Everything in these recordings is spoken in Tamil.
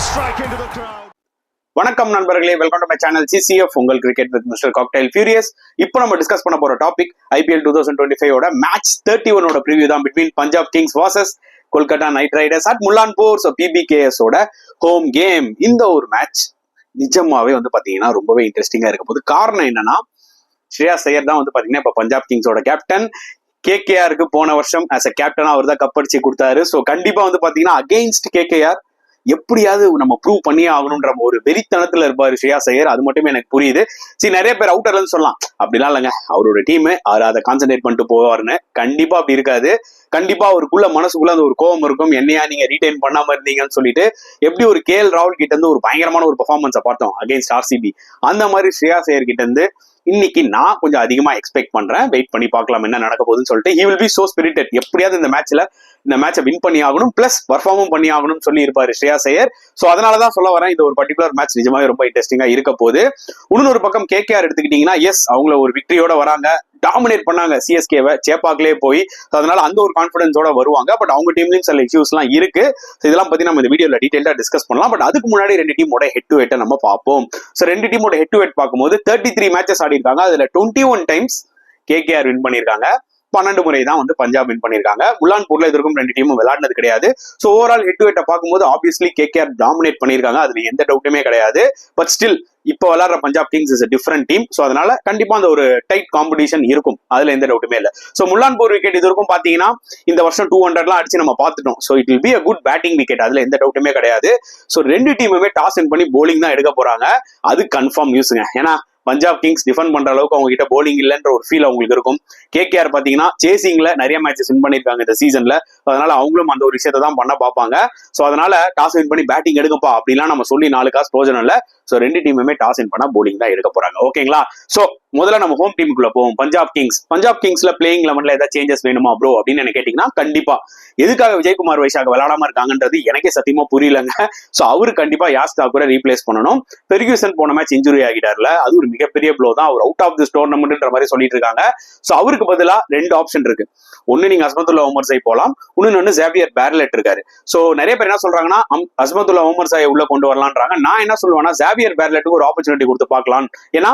strike into the crowd. வணக்கம் நண்பர்களே, welcome to my channel CCF உங்கள் cricket with mister cocktail furious. இப்போ நம்ம டிஸ்கஸ் பண்ண போற டாபிக் IPL 2025 மேட்ச் 31 ப்ரிவியூ தான். Between Punjab Kings vs Kolkata Knight Riders at Mullanpur. So PBKS home game. இந்த ஒரு மேட்ச் நிஜமாவே பாத்தீங்கன்னா ரொம்பவே இன்ட்ரெஸ்டிங்கா இருக்க போகுது. காரணம் என்னன்னா, ஸ்ரேயாஸ் ஐயர் தான் பாத்தீங்கன்னா இப்ப பஞ்சாப் கிங்ஸோட கேப்டன். KKRக்கு போன வருஷம் ஆஸ் அ கேப்டனா அவர் தான் கப்படிச்சு கொடுத்தாரு. ஸோ கண்டிப்பா பாத்தீங்கன்னா அகெயின்ஸ்ட் KKR எப்படியாவது நம்ம ப்ரூவ் பண்ணியே ஆகணும்ன்ற ஒரு வெறித்தனத்துல இருப்பாரு ஸ்ரேயாஸ் ஐயர். அது மட்டுமே எனக்கு புரியுது. சரி, நிறைய பேர் அவுட்டர்ல இருந்து சொல்லலாம், அப்படிலாம் இல்லைங்க, அவரோட டீம் அவர் அதை கான்சென்ட்ரேட் பண்ணிட்டு போவாருன்னு. கண்டிப்பா அப்படி இருக்காது. கண்டிப்பா அவருக்குள்ள மனசுக்குள்ள அந்த ஒரு கோபம் இருக்கும், என்னையா நீங்க ரீடைன் பண்ணாம இருந்தீங்கன்னு சொல்லிட்டு. எப்படி ஒரு KL ராகுல் கிட்ட இருந்து ஒரு பயங்கரமான ஒரு பெர்ஃபார்மன்ஸை பார்த்தோம் அகைன்ஸ்ட் RCB, அந்த மாதிரி ஸ்ரேயாஸ் ஐயர் கிட்ட இருந்து இன்னைக்கு நான் கொஞ்சம் அதிகமா எக்ஸ்பெக்ட் பண்றேன். வெயிட் பண்ணி பார்க்கலாம் என்ன நடக்க போகுதுன்னு சொல்லிட்டு. He will be so spirited. எப்படியாவது இந்த மேட்சை வின் பண்ணி ஆகணும், பிளஸ் பர்ஃபார்மும் பண்ணி ஆகணும்னு சொல்லி இருப்பாரு ஸ்ரேயாஸ் ஐயர். சோ அதனாலதான் சொல்ல வரேன், இந்த ஒரு பர்டிகுலர் மேட்ச் நிஜமாவே ரொம்ப இன்ட்ரெஸ்டிங்கா இருக்க போகுது. இன்னொரு பக்கம் KKR எடுத்துக்கிட்டீங்கன்னா, எஸ் அவங்கள ஒரு விக்டரியோட வராங்க, டாமினேட் பண்ணாங்க CSKவை சேப்பாக்லேயே போய். அதனால அந்த ஒரு கான்பிடன்ஸோட வருவாங்க. பட் அவங்க டீம்லயும் சில இஷ்யூஸ் எல்லாம் இருக்கு. இதெல்லாம் பத்தி நம்ம இந்த வீடியோல டீடைலா டிஸ்கஸ் பண்ணலாம். பட் அதுக்கு முன்னாடி ரெண்டு டீமோட ஹெட் டு ஹெட் நம்ம பார்ப்போம். சோ ரெண்டு டீமோட ஹெட் டு ஹெட் பார்க்கும்போது 33 மேட்சஸ் ஆடி இருக்காங்க. அதுல 21 டைம்ஸ் KKR வின் பண்ணிருக்காங்க, 12 முறை தான் பஞ்சாப் வின் பண்ணிருக்காங்க. முல்லான்பூர்ல இதற்கும் ரெண்டு டீமும் விளையாடினது கிடையாது. So overall head to head பார்க்கும்போது ஆப்வியஸ்லி KKR டாமினேட் பண்ணிருக்காங்க, அதுல எந்த டவுட்டுமே கிடையாது. பட் ஸ்டில் இப்போ விளையாடுற Punjab Kings is different team. So அதனால கண்டிப்பா அந்த ஒரு டைட் காம்படிஷன் இருக்கும், அதுல எந்த டவுட்டுமே இல்லை. சோ முல்லான்பூர் விக்கெட் இது வரைக்கும் பாத்தீங்கன்னா இந்த வருஷம் 200 அடிச்சு நம்ம பார்த்துட்டோம். So it will be a good batting wicket, அதுல எந்த டவுட்டுமே கிடையாது. சோ ரெண்டு டீமுமே டாஸ் வின் பண்ணி போலிங் தான் எடுக்க போறாங்க, அது கன்ஃபார்ம் நியூஸுங்க. ஏன்னா பஞ்சாப் கிங்ஸ் டிஃபெண்ட் பண்ற அளவுக்கு அவங்க கிட்ட போலிங் இல்லைன்ற ஒரு ஃபீல் அவங்களுக்கு இருக்கும். KKR பாத்தீங்கன்னா சேசிங்ல நிறைய மேட்சஸ் வின் பண்ணிருக்காங்க இந்த சீசன்ல. அதனால அவங்களும் அந்த ஒரு விஷயத்தை தான் பண்ண பார்ப்பாங்க. சோ அதனால டாஸ் வின் பண்ணி பேட்டிங் எடுக்கப்பா அப்படிலாம் நம்ம சொல்லி 4 காசு பிரோஜனம் இல்ல. சோ ரெண்டு டீமுமே டாஸ் வின் பண்ணா போலிங் தான் எடுக்க போறாங்க. ஓகேங்களா? சோ முதல்ல நம்ம ஹோம் டீமுக்குள்ள போவோம். பஞ்சாப் கிங்ஸ்ல பிளேயிங் லெவன்ல ஏதாவது சேஞ்சஸ் வேணுமா ப்ரோ அப்படின்னு என்ன கேட்டீங்கன்னா, கண்டிப்பா. எதுக்காக விஜய்குமார் வைஷாக் விளையாடாம இருக்காங்கன்றது எனக்கே சத்தியமா புரியலங்க. சோ அவரு கண்டிப்பா யாஸ் தாக்கூரை ரீப்ளேஸ் பண்ணணும். பெர்கியூசன் போன மேட்ச் இன்ஜுரி ஆகிட்டார்ல, அது ஒரு மிகப்பெரிய ப்ளோ தான். அவர் அவுட் ஆஃப் திஸ் டோர்னமெண்ட்ன்ற மாதிரி சொல்லிட்டு இருக்காங்க. சோ அவருக்கு பதிலா ரெண்டு ஆப்ஷன் இருக்கு. ஒன்னு நீங்க அஸ்மத்துல்லா உமர்சாய் போலாம், இன்னொன்னு ஜேவியர் பேர்லெட் இருக்காரு. சோ நிறைய பேர் என்ன சொல்றாங்கன்னா, அஸ்மத்துல்லா உமர்சாயை உள்ள கொண்டு வரலான்றாங்க. நான் என்ன சொல்லுவேன்னா, ஜேவியர் பேர்லெட்டுக்கு ஒரு ஆப்பர்ச்சுனிட்டி கொடுத்து பார்க்கலாம். ஏன்னா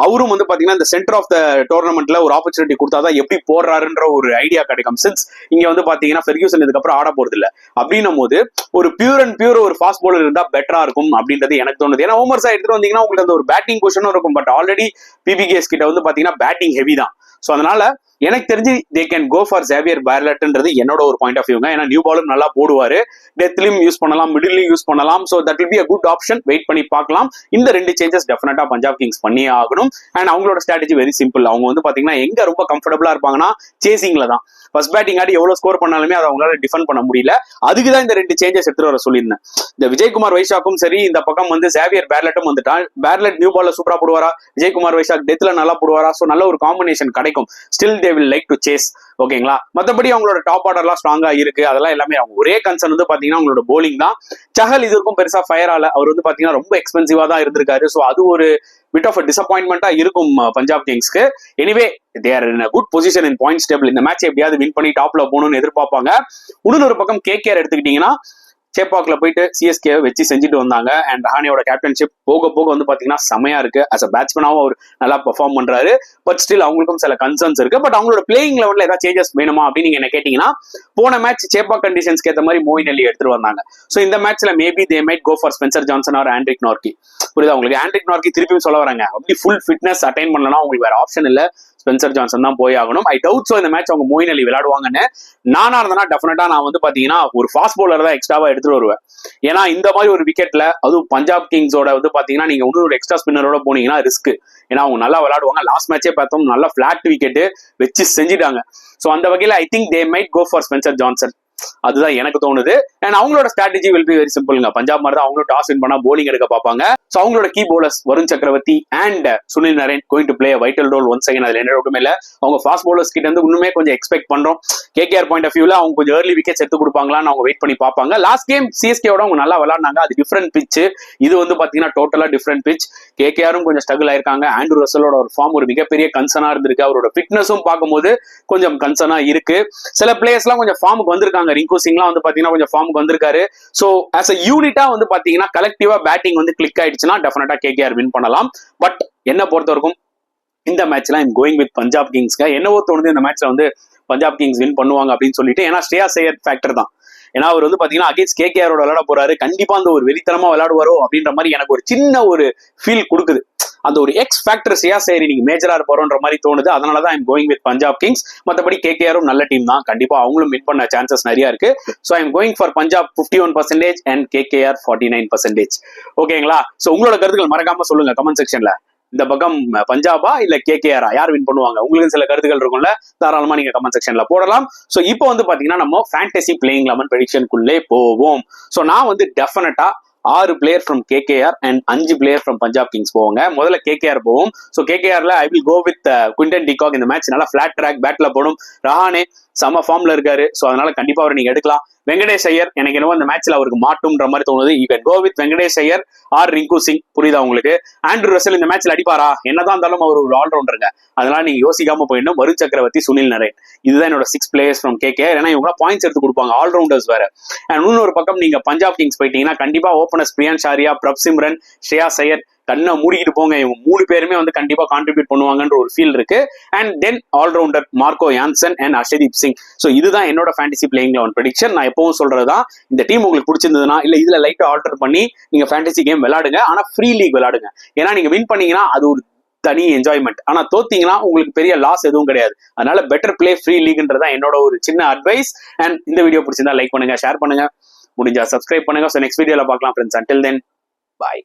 அவரும் பாத்தீங்கன்னா இந்த சென்டர் ஆஃப் த டோர்னமெண்ட்ல ஒரு ஆப்பர்ச்சுனிட்டி கொடுத்தாதான் எப்படி போடுறாருன்ற ஒரு ஐடியா கிடைக்கும். சின்ஸ் இங்க பாத்தீங்கன்னா பெர்கியூசன் இதுக்கப்புறம் ஆட போறது இல்ல அப்படின்னும் போது ஒரு பியூர் அண்ட் பியூர் ஒரு ஃபாஸ்ட் பவுலர் இருந்தா பெட்டரா இருக்கும் அப்படின்றது எனக்கு தோணுது. ஏன்னா உமர்சாய் எடுத்துட்டு வந்தீங்கன்னா உங்களுக்கு அந்த ஒரு பேட்டிங் பொசிஷனும் இருக்கும். பட் ஆல்ரெடி PBKS கிட்ட பாத்தீங்கன்னா பேட்டிங் ஹெவி தான். சோ அதனால எனக்கு தெரிஞ்சு they can go for Xavier பேர்லெட்ன்றது என்னோட ஒரு பாயிண்ட் ஆஃப் வியூங்க. ஏன்னா நியூ பாலும் நல்லா போடுவாரு, டெத்லயும் யூஸ் பண்ணலாம், மிடில்லையும் யூஸ் பண்ணலாம். So that will be a good option. Wait பண்ணி பார்க்கலாம். இந்த ரெண்டு சேஞ்சஸ் டெஃபினட்டா பஞ்சாப் கிங்ஸ் பண்ணியே ஆகணும். அண்ட் அவங்களோட ஸ்ட்ராட்டஜி வெரி சிம்பிள். அவங்க பாத்தீங்கன்னா எங்க ரொம்ப கம்ஃபர்டபுளா இருப்பாங்கன்னா சேசிங்ல தான். ஃபர்ஸ்ட் பேட்டிங் ஆடி எவ்வளவு ஸ்கோர் பண்ணாலுமே அதை அவங்களால டிஃபெண்ட் பண்ண முடியல. அதுக்குதான் இந்த ரெண்டு சேஞ்சஸ் எடுத்துட்டு வர சொல்லியிருந்தேன். இந்த விஜய்குமார் வைஷாக்கும் சரி, இந்த பக்கம் ஜேவியர் பேர்லெட்டும் வந்துட்டான். பேர்லெட் நியூ பால்ல சூப்பரா போடுவாரா, விஜய்குமார் வைஷாக் டெத்ல நல்லா போடுவாரா? சோ நல்ல ஒரு காம்பினேஷன் கிடைக்கும். Still they will like to chase. ஓகேங்களா? மத்தபடி அவங்களோட டாப் ஆர்டர்லாம் ஸ்ட்ராங்கா இருக்கு. அதெல்லாம் எல்லாமே அவங்க ஒரே கன்சர்ன் பாத்தீங்கன்னா அவங்களோட போலிங் தான். சஹல் இது இருக்கும் பெருசா ஃபயர் ஆல. அவர் பாத்தீங்கன்னா ரொம்ப எக்ஸ்பென்சிவா தான் இருந்திருக்காரு. சோ அது ஒரு பிட் ஆஃப் டிசப்பாயின்மெண்டா இருக்கும் பஞ்சாப் கிங்ஸ்க்கு. Anyway they are in a good position in points table. இந்த மேட்ச் எப்படியாவது வின் பண்ணி டாப்ல போகணும்னு எதிர்பார்ப்பாங்க. இன்னொரு பக்கம் KKR எடுத்துக்கிட்டீங்கன்னா, சேப்பாக்ல போயிட்டு CSK வச்சு செஞ்சுட்டு வந்தாங்க. அண்ட் ரஹானேயோட கேப்டன்ஷிப் போக போக பாத்தீங்கன்னா செமையா இருக்கு. அஸ் அ பேட்ஸ்மேனாவும் அவர் நல்லா பெர்ஃபார்ம் பண்றாரு. பட் ஸ்டில் அவங்களுக்கும் சில கன்சர்ன்ஸ் இருக்கு. பட் அவங்களோட பிளேயிங் லெவல்ல ஏதாவது சேஞ்சஸ் வேணுமா அப்படின்னு நீங்க என்ன கேட்டீங்கன்னா, போன மேட்ச் சேப்பாக் கண்டிஷன்ஸ்க்கு ஏற்ற மாதிரி மோயின் அலி எடுத்துட்டு வந்தாங்க. சோ இந்த மேட்ச்ல maybe they might go for Spencer Johnson or Anrich Nortje. புரியுதா உங்களுக்கு? ஆண்ட்ரிக் நார்கி திருப்பியும் சொல்ல வராங்க, அப்படி ஃபுல் ஃபிட்னஸ் அட்டைன் பண்ணலன்னா உங்களுக்கு வேற ஆப்ஷன் இல்ல, ஸ்பென்சர் ஜான்சன் தான் போய் ஆகணும். ஐ டவுட் சோ இந்த மேட்ச் அவங்க மோயின் அலி விளையாடுவாங்கன்னு. நானா இருந்தேன்னா டெஃபினட்டா நான் பாத்தீங்கன்னா ஒரு ஃபாஸ்ட் பவுலர் தான் எக்ஸ்ட்ராவா எடுத்துட்டு வருவேன். ஏன்னா இந்த மாதிரி ஒரு விக்கெட்ல அதுவும் பஞ்சாப் கிங்ஸோட பாத்தீங்கன்னா நீங்க இன்னொரு எக்ஸ்ட்ரா ஸ்பின்னரோட போனீங்கன்னா ரிஸ்க். ஏன்னா அவங்க நல்லா விளையாடுவாங்க. லாஸ்ட் மேட்சே பார்த்தோம், நல்லா பிளாட் விக்கெட் வச்சு செஞ்சுட்டாங்க. சோ அந்த வகையில I think they might go for Spencer Johnson. அதுதான் எனக்கு தோணுது. அண்ட் அவங்களோட ஸ்ட்ராட்டஜி வில் பி வெரி சிம்பிள்ங்க. பஞ்சாப் மாதிரி தான் அவங்களும் டாஸ் வின் பண்ணா போலிங் எடுக்க பார்ப்பாங்க. சோ அவங்களோட key bowlers Varun Chakravarthy and Sunil Narine going to play vital role once again. அதுல என்ன டவுட்டுமே இல்ல. அவங்க ஃபாஸ்ட் பவுலர்ஸ் கிட்ட இன்னுமே கொஞ்சம் எக்ஸ்பெக்ட் பண்றோம். KKR பாயிண்ட் ஆஃப் வியூல அவங்க கொஞ்சம் ஏர்லி விக்கெட்ஸ் எடுத்து கொடுப்பாங்களான்னு அவங்க வெயிட் பண்ணி பார்ப்பாங்க. லாஸ்ட் கேம் CSKவோட அவங்க நல்லா விளையாடினாங்க. அது டிஃபரெண்ட் பிச். இது பாத்தீங்கன்னா டோட்டலா டிஃபரெண்ட் பிச். KKRம் கொஞ்சம் ஸ்ட்ரகிள் ஆயிருக்காங்க. ஆண்ட்ரூ ரசலோட ஒரு ஃபார்ம் ஒரு மிகப்பெரிய கன்சர்னா இருந்திருக்கு. அவரோட ஃபிட்னஸும் பார்க்கும்போது கொஞ்சம் கன்சர்னா இருக்கு. சில பிளேயர்ஸ் எல்லாம் கொஞ்சம் ஃபார்முக்கு வந்திருக்காங்க. ரிங்கு சிங்லாம் வந்து பாத்தீங்கன்னா கொஞ்சம் ஃபார்முக்கு வந்திருக்காரு. ஸோ ஆஸ் அ யூனிட்டா வந்து பாத்தீங்கன்னா கலெக்டிவா பேட்டிங் வந்து கிளிக் ஆயிடுச்சுன்னா டெஃபினட்டா கேகேஆர் வின் பண்ணலாம். பட் என்ன பொறுத்த வரைக்கும் இந்த மேட்ச்ல ஐம் கோயிங் வித் பஞ்சாப் கிங்ஸ்க்கு. என்னவோ தோணுது இந்த மேட்ச்ல வந்து பஞ்சாப் கிங்ஸ் வின் பண்ணுவாங்க அப்படின்னு சொல்லிட்டு. ஏன்னா ஸ்ரேயாஸ் ஐயர் ஃபேக்டர் தான். ஏன்னா அவர் வந்து பாத்தீங்கன்னா அகேன்ஸ்ட் கேகேஆரோட விளையாட போறாரு. கண்டிப்பா அந்த ஒரு வெறித்தனமா விளையாடுவாரோ அப்படின்ற மாதிரி எனக்கு ஒரு சின்ன ஒரு ஃபீல் கொடுக்குது. அந்த ஒரு எக்ஸ் ஃபேக்டர் ஸ்ரேயாஸ் ஐயர் நீங்க மேஜரா இருப்பாரோன்ற மாதிரி தோணுது. அதனாலதான் I'm going with Punjab Kings. மற்றபடி கேகேஆரும் நல்ல டீம் தான், கண்டிப்பா அவங்களும் வின் பண்ண சான்சஸ் நிறைய இருக்கு. So I'm going for Punjab 51% and KKR 49%. ஓகேங்களா? ஸோ உங்களோட கருத்துக்கள் மறக்காம சொல்லுங்க கமெண்ட் செக்ஷன்ல. இந்த பக்கம் பஞ்சாபா இல்ல கேகேஆரா, யார் வின் பண்ணுவாங்க? உங்களுக்கு சில கருத்துக்கள் இருக்கும்ல, தாராளமா நீங்க கமெண்ட் செக்ஷன்ல போடலாம். சோ இப்போ வந்து பாத்தீங்கன்னா நம்ம ஃபேண்டசி பிளேயிங் 11 ப்ரெடிக்ஷனுக்குள்ளே போவோம். சோ நான் வந்து டெஃபினட்டா 6 player from KKR and 5 player from Punjab Kings போவாங்க. முதல்ல கேகேஆர் போவோம். ஸோ கேகேஆர்ல I will go with Quinton de Kock. இந்த மேட்ச் நல்லா ஃபிளாட் ட்ராக் பேட்ல போடும். ரஹானே செம ஃபார்ம்ல இருக்காரு. ஸோ அதனால கண்டிப்பா அவர் நீங்க எடுக்கலாம். வெங்கடேஷ் ஐயர் எனக்கு என்னவோ இந்த மேட்ச்ல அவருக்கு மாட்டும்ன்ற மாதிரி தோணுது. You can go with Venkatesh Iyer or Rinku Singh. புரியுதா உங்களுக்கு? ஆண்ட்ரூ ரசல் இந்த மேட்ச்ல அடிப்பாரா? என்னதான் இருந்தாலும் அவர் ஒரு ஆல்ரவுண்டருங்க. அதனால நீங்க யோசிக்காம போயிடணும். வருண் சக்கரவர்த்தி, சுனில் நரேன், இதுதான் என்னோட 6 பிளேயர்ஸ் ஃப்ரம் கேகேஆர். ஏன்னா இவங்க பாயிண்ட்ஸ் எடுத்து கொடுப்பாங்க, ஆல்ரவுண்டர்ஸ் வேற. அண்ட் இன்னொரு பக்கம் நீங்க பஞ்சாப் கிங்ஸ் போயிட்டீங்கன்னா கண்டிப்பா ஓபனர்ஸ் பிரியான் ஷாரியா, பிரப் சிம்ரன், ஸ்ரேயாஸ் ஐயர் கண்ணை மூடிக்கிட்டு போங்க. இவங்க 3 பேருமே வந்து கண்டிப்பா கான்ட்ரிபியூட் பண்ணுவாங்கன்ற ஒரு ஃபீல் இருக்கு. And then allrounder Marco Jansen and Arshdeep Singh. So இதுதான் என்னோட ஃபேண்டசி பிளேயிங் 11 ப்ரெடிக்ஷன். நான் எப்பவும் சொல்றதுதான், இந்த டீம் உங்களுக்கு பிடிச்சிருந்ததுன்னா இல்ல இதுல லைட்டா ஆல்டர் பண்ணி நீங்க ஃபேண்டசி கேம் விளையாடுங்க. ஆனா ஃப்ரீ லீக் விளையாடுங்க. ஏன்னா நீங்க வின் பண்ணீங்கன்னா அது ஒரு தனி என்ஜாய்மெண்ட். ஆனா தோத்தீங்கன்னா உங்களுக்கு பெரிய லாஸ் எதுவும் கிடையாது. அதனால பெட்டர் பிளே ஃப்ரீ லீக்ன்றதான் என்னோட ஒரு சின்ன அட்வைஸ். அண்ட் இந்த வீடியோ பிடிச்சிருந்தா லைக் பண்ணுங்க, ஷேர் பண்ணுங்க, முடிஞ்சா சப்ஸ்கிரைப் பண்ணுங்க. ஸோ நெக்ஸ்ட் வீடியோல பார்க்கலாம் ஃப்ரெண்ட்ஸ். அன்டில் தென் பாய்.